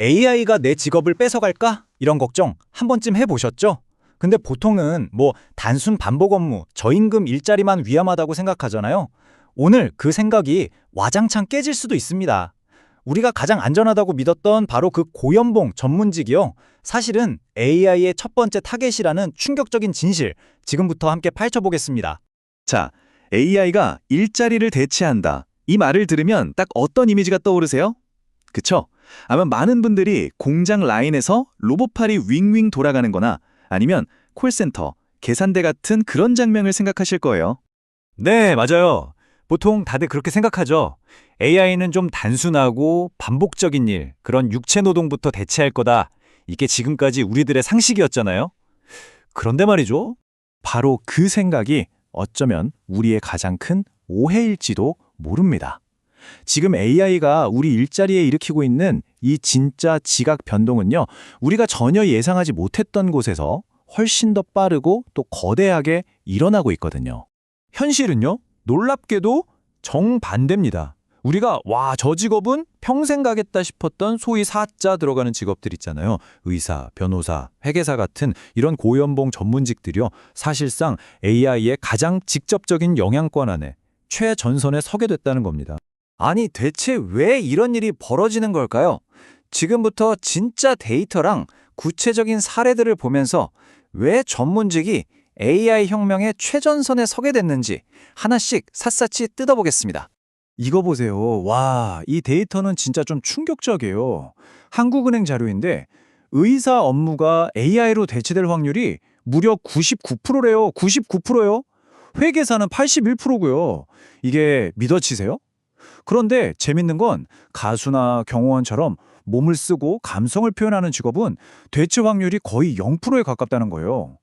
AI가 내 직업을 뺏어갈까? 이런 걱정 한 번쯤 해보셨죠? 근데 보통은 단순 반복 업무, 저임금 일자리만 위험하다고 생각하잖아요. 오늘 그 생각이 와장창 깨질 수도 있습니다. 우리가 가장 안전하다고 믿었던 바로 그 고연봉 전문직이요. 사실은 AI의 첫 번째 타겟이라는 충격적인 진실, 지금부터 함께 파헤쳐보겠습니다. 자, AI가 일자리를 대체한다. 이 말을 들으면 딱 어떤 이미지가 떠오르세요? 그쵸? 아마 많은 분들이 공장 라인에서 로봇팔이 윙윙 돌아가는 거나 아니면 콜센터, 계산대 같은 그런 장면을 생각하실 거예요. 네, 맞아요. 보통 다들 그렇게 생각하죠. AI는 좀 단순하고 반복적인 일, 그런 육체 노동부터 대체할 거다. 이게 지금까지 우리들의 상식이었잖아요. 그런데 말이죠. 바로 그 생각이 어쩌면 우리의 가장 큰 오해일지도 모릅니다. 지금 AI가 우리 일자리에 일으키고 있는 이 진짜 지각 변동은요, 우리가 전혀 예상하지 못했던 곳에서 훨씬 더 빠르고 또 거대하게 일어나고 있거든요. 현실은요, 놀랍게도 정반대입니다. 우리가 저 직업은 평생 가겠다 싶었던 소위 사자 들어가는 직업들 있잖아요. 의사, 변호사, 회계사 같은 이런 고연봉 전문직들이요. 사실상 AI의 가장 직접적인 영향권 안에 최전선에 서게 됐다는 겁니다. 아니, 대체 왜 이런 일이 벌어지는 걸까요? 지금부터 진짜 데이터랑 구체적인 사례들을 보면서 왜 전문직이 AI 혁명의 최전선에 서게 됐는지 하나씩 샅샅이 뜯어보겠습니다. 이거 보세요. 이 데이터는 진짜 좀 충격적이에요. 한국은행 자료인데 의사 업무가 AI로 대체될 확률이 무려 99%래요. 99%요. 회계사는 81%고요. 이게 믿어지세요? 그런데 재밌는 건 가수나 경호원처럼 몸을 쓰고 감성을 표현하는 직업은 대체 확률이 거의 0%에 가깝다는 거예요.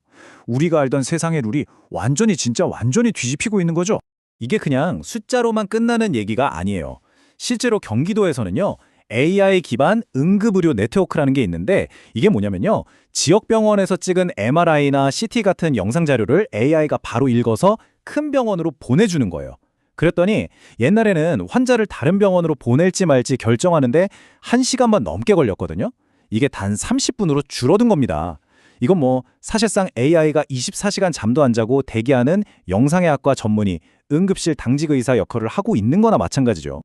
우리가 알던 세상의 룰이 완전히 뒤집히고 있는 거죠. 이게 그냥 숫자로만 끝나는 얘기가 아니에요. 실제로 경기도에서는요, AI 기반 응급의료 네트워크라는 게 있는데 이게 뭐냐면요, 지역병원에서 찍은 MRI나 CT 같은 영상 자료를 AI가 바로 읽어서 큰 병원으로 보내주는 거예요. 그랬더니 옛날에는 환자를 다른 병원으로 보낼지 말지 결정하는데 1시간만 넘게 걸렸거든요. 이게 단 30분으로 줄어든 겁니다. 이건 사실상 AI가 24시간 잠도 안 자고 대기하는 영상의학과 전문의, 응급실 당직 의사 역할을 하고 있는 거나 마찬가지죠.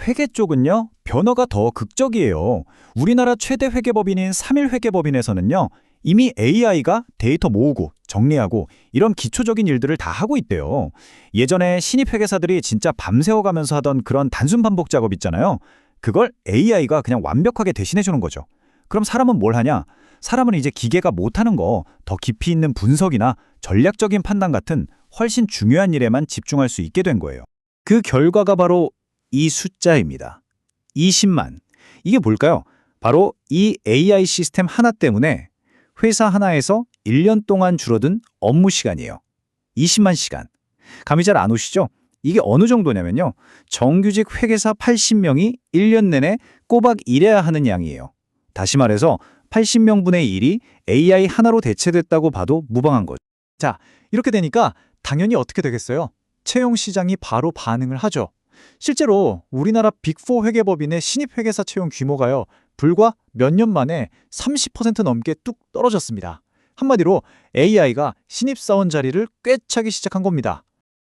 회계 쪽은요, 변화가 더 극적이에요. 우리나라 최대 회계법인인 3일회계법인에서는요, 이미 AI가 데이터 모으고 정리하고 이런 기초적인 일들을 다 하고 있대요. 예전에 신입 회계사들이 진짜 밤새워가면서 하던 그런 단순 반복 작업 있잖아요. 그걸 AI가 그냥 완벽하게 대신해 주는 거죠. 그럼 사람은 뭘 하냐? 사람은 이제 기계가 못하는 거, 더 깊이 있는 분석이나 전략적인 판단 같은 훨씬 중요한 일에만 집중할 수 있게 된 거예요. 그 결과가 바로 이 숫자입니다. 20만. 이게 뭘까요? 바로 이 AI 시스템 하나 때문에 회사 하나에서 1년 동안 줄어든 업무 시간이에요. 20만 시간. 감이 잘 안 오시죠? 이게 어느 정도냐면요, 정규직 회계사 80명이 1년 내내 꼬박 일해야 하는 양이에요. 다시 말해서 80명분의 1이 AI 하나로 대체됐다고 봐도 무방한 거죠. 자, 이렇게 되니까 당연히 어떻게 되겠어요? 채용 시장이 바로 반응을 하죠. 실제로 우리나라 빅4 회계법인의 신입 회계사 채용 규모가요, 불과 몇 년 만에 30% 넘게 뚝 떨어졌습니다. 한마디로 AI가 신입사원 자리를 꿰차기 시작한 겁니다.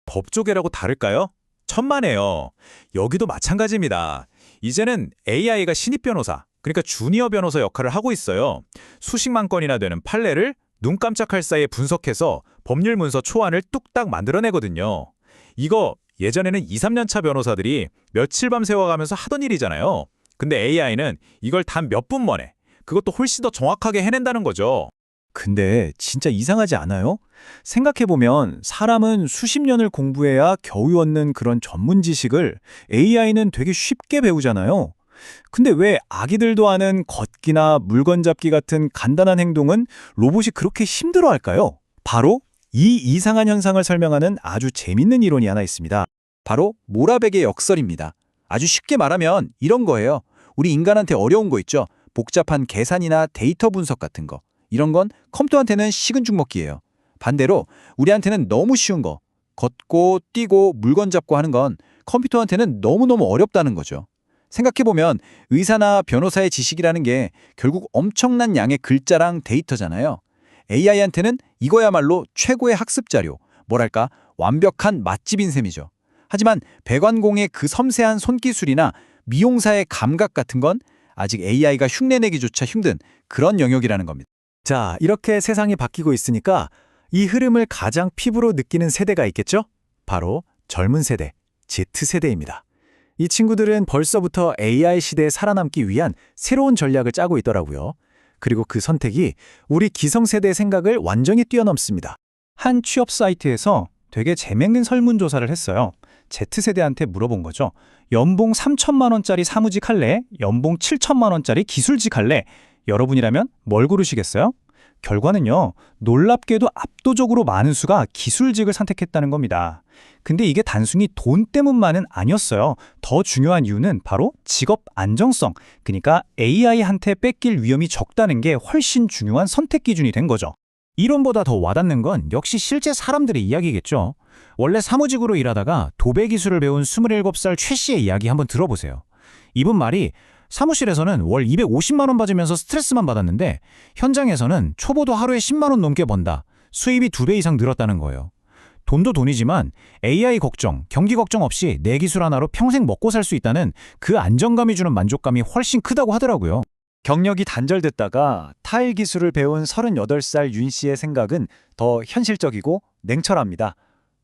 법조계라고 다를까요? 천만에요. 여기도 마찬가지입니다. 이제는 AI가 신입 변호사, 그러니까 주니어 변호사 역할을 하고 있어요. 수십만 건이나 되는 판례를 눈 깜짝할 사이에 분석해서 법률 문서 초안을 뚝딱 만들어내거든요. 이거 예전에는 2, 3년 차 변호사들이 며칠 밤 새워가면서 하던 일이잖아요. 근데 AI는 이걸 단 몇 분 만에, 그것도 훨씬 더 정확하게 해낸다는 거죠. 근데 진짜 이상하지 않아요? 생각해보면 사람은 수십 년을 공부해야 겨우 얻는 그런 전문 지식을 AI는 되게 쉽게 배우잖아요. 근데 왜 아기들도 아는 걷기나 물건 잡기 같은 간단한 행동은 로봇이 그렇게 힘들어할까요? 바로 이 이상한 현상을 설명하는 아주 재밌는 이론이 하나 있습니다. 바로 모라백의 역설입니다. 아주 쉽게 말하면 이런 거예요. 우리 인간한테 어려운 거 있죠? 복잡한 계산이나 데이터 분석 같은 거. 이런 건 컴퓨터한테는 식은 죽 먹기예요. 반대로 우리한테는 너무 쉬운 거, 걷고 뛰고 물건 잡고 하는 건 컴퓨터한테는 너무너무 어렵다는 거죠. 생각해보면 의사나 변호사의 지식이라는 게 결국 엄청난 양의 글자랑 데이터잖아요. AI한테는 이거야말로 최고의 학습 자료, 뭐랄까 완벽한 맛집인 셈이죠. 하지만 배관공의 그 섬세한 손기술이나 미용사의 감각 같은 건 아직 AI가 흉내내기조차 힘든 그런 영역이라는 겁니다. 자, 이렇게 세상이 바뀌고 있으니까 이 흐름을 가장 피부로 느끼는 세대가 있겠죠? 바로 젊은 세대, Z세대입니다. 이 친구들은 벌써부터 AI 시대에 살아남기 위한 새로운 전략을 짜고 있더라고요. 그리고 그 선택이 우리 기성세대의 생각을 완전히 뛰어넘습니다. 한 취업 사이트에서 되게 재밌는 설문조사를 했어요. Z세대한테 물어본 거죠. 연봉 3천만 원짜리 사무직 할래? 연봉 7천만 원짜리 기술직 할래? 여러분이라면 뭘 고르시겠어요? 결과는요, 놀랍게도 압도적으로 많은 수가 기술직을 선택했다는 겁니다. 근데 이게 단순히 돈 때문만은 아니었어요. 더 중요한 이유는 바로 직업 안정성, 그러니까 AI한테 뺏길 위험이 적다는 게 훨씬 중요한 선택 기준이 된 거죠. 이론보다 더 와닿는 건 역시 실제 사람들의 이야기겠죠. 원래 사무직으로 일하다가 도배 기술을 배운 27살 최 씨의 이야기 한번 들어보세요. 이분 말이 사무실에서는 월 250만 원 받으면서 스트레스만 받았는데 현장에서는 초보도 하루에 10만 원 넘게 번다. 수입이 2배 이상 늘었다는 거예요. 돈도 돈이지만 AI 걱정, 경기 걱정 없이 내 기술 하나로 평생 먹고 살 수 있다는 그 안정감이 주는 만족감이 훨씬 크다고 하더라고요. 경력이 단절됐다가 타일 기술을 배운 38살 윤 씨의 생각은 더 현실적이고 냉철합니다.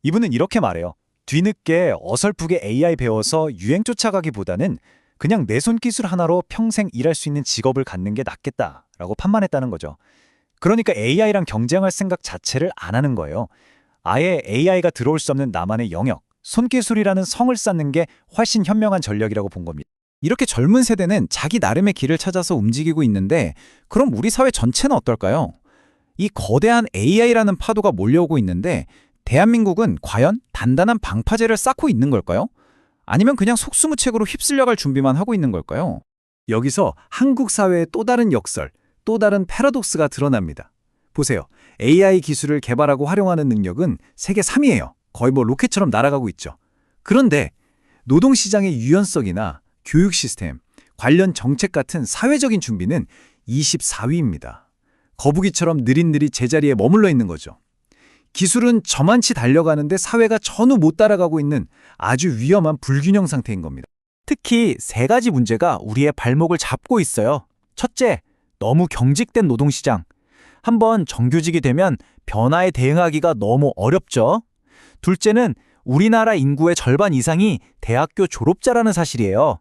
이분은 이렇게 말해요. 뒤늦게 어설프게 AI 배워서 유행 쫓아가기보다는 그냥 내 손기술 하나로 평생 일할 수 있는 직업을 갖는 게 낫겠다라고 판단했다는 거죠. 그러니까 AI랑 경쟁할 생각 자체를 안 하는 거예요. 아예 AI가 들어올 수 없는 나만의 영역, 손기술이라는 성을 쌓는 게 훨씬 현명한 전략이라고 본 겁니다. 이렇게 젊은 세대는 자기 나름의 길을 찾아서 움직이고 있는데 그럼 우리 사회 전체는 어떨까요? 이 거대한 AI라는 파도가 몰려오고 있는데 대한민국은 과연 단단한 방파제를 쌓고 있는 걸까요? 아니면 그냥 속수무책으로 휩쓸려갈 준비만 하고 있는 걸까요? 여기서 한국 사회의 또 다른 역설, 또 다른 패러독스가 드러납니다. 보세요. AI 기술을 개발하고 활용하는 능력은 세계 3위예요. 거의 뭐 로켓처럼 날아가고 있죠. 그런데 노동시장의 유연성이나 교육 시스템, 관련 정책 같은 사회적인 준비는 24위입니다. 거북이처럼 느릿느릿 제자리에 머물러 있는 거죠. 기술은 저만치 달려가는데 사회가 전후 못 따라가고 있는 아주 위험한 불균형 상태인 겁니다. 특히 3가지 문제가 우리의 발목을 잡고 있어요. 첫째, 너무 경직된 노동시장. 한번 정규직이 되면 변화에 대응하기가 너무 어렵죠. 둘째는 우리나라 인구의 절반 이상이 대학교 졸업자라는 사실이에요.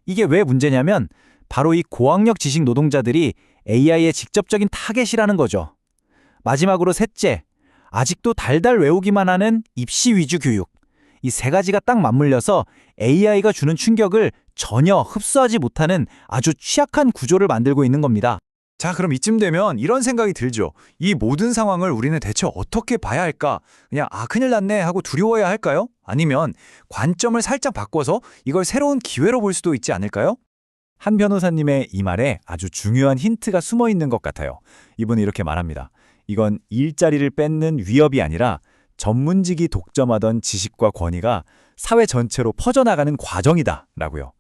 이게 왜 문제냐면 바로 이 고학력 지식 노동자들이 AI의 직접적인 타겟이라는 거죠. 마지막으로 셋째, 아직도 달달 외우기만 하는 입시 위주 교육. 이 3가지가 딱 맞물려서 AI가 주는 충격을 전혀 흡수하지 못하는 아주 취약한 구조를 만들고 있는 겁니다. 자, 그럼 이쯤 되면 이런 생각이 들죠. 이 모든 상황을 우리는 대체 어떻게 봐야 할까? 그냥 큰일 났네 하고 두려워해야 할까요? 아니면 관점을 살짝 바꿔서 이걸 새로운 기회로 볼 수도 있지 않을까요? 한 변호사님의 이 말에 아주 중요한 힌트가 숨어 있는 것 같아요. 이분은 이렇게 말합니다. 이건 일자리를 뺏는 위협이 아니라 전문직이 독점하던 지식과 권위가 사회 전체로 퍼져나가는 과정이다 라고요.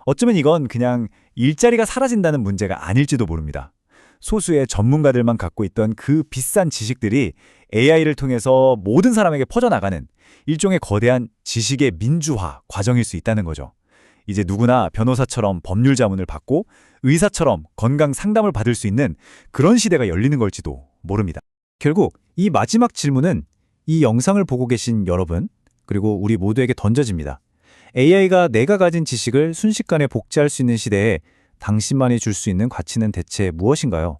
어쩌면 이건 그냥 일자리가 사라진다는 문제가 아닐지도 모릅니다. 소수의 전문가들만 갖고 있던 그 비싼 지식들이 AI를 통해서 모든 사람에게 퍼져나가는 일종의 거대한 지식의 민주화 과정일 수 있다는 거죠. 이제 누구나 변호사처럼 법률 자문을 받고 의사처럼 건강 상담을 받을 수 있는 그런 시대가 열리는 걸지도 모릅니다. 결국 이 마지막 질문은 이 영상을 보고 계신 여러분, 그리고 우리 모두에게 던져집니다. AI가 내가 가진 지식을 순식간에 복제할 수 있는 시대에 당신만이 줄 수 있는 가치는 대체 무엇인가요?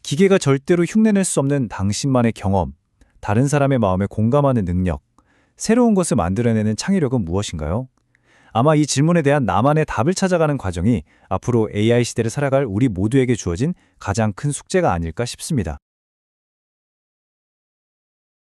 기계가 절대로 흉내낼 수 없는 당신만의 경험, 다른 사람의 마음에 공감하는 능력, 새로운 것을 만들어내는 창의력은 무엇인가요? 아마 이 질문에 대한 나만의 답을 찾아가는 과정이 앞으로 AI 시대를 살아갈 우리 모두에게 주어진 가장 큰 숙제가 아닐까 싶습니다.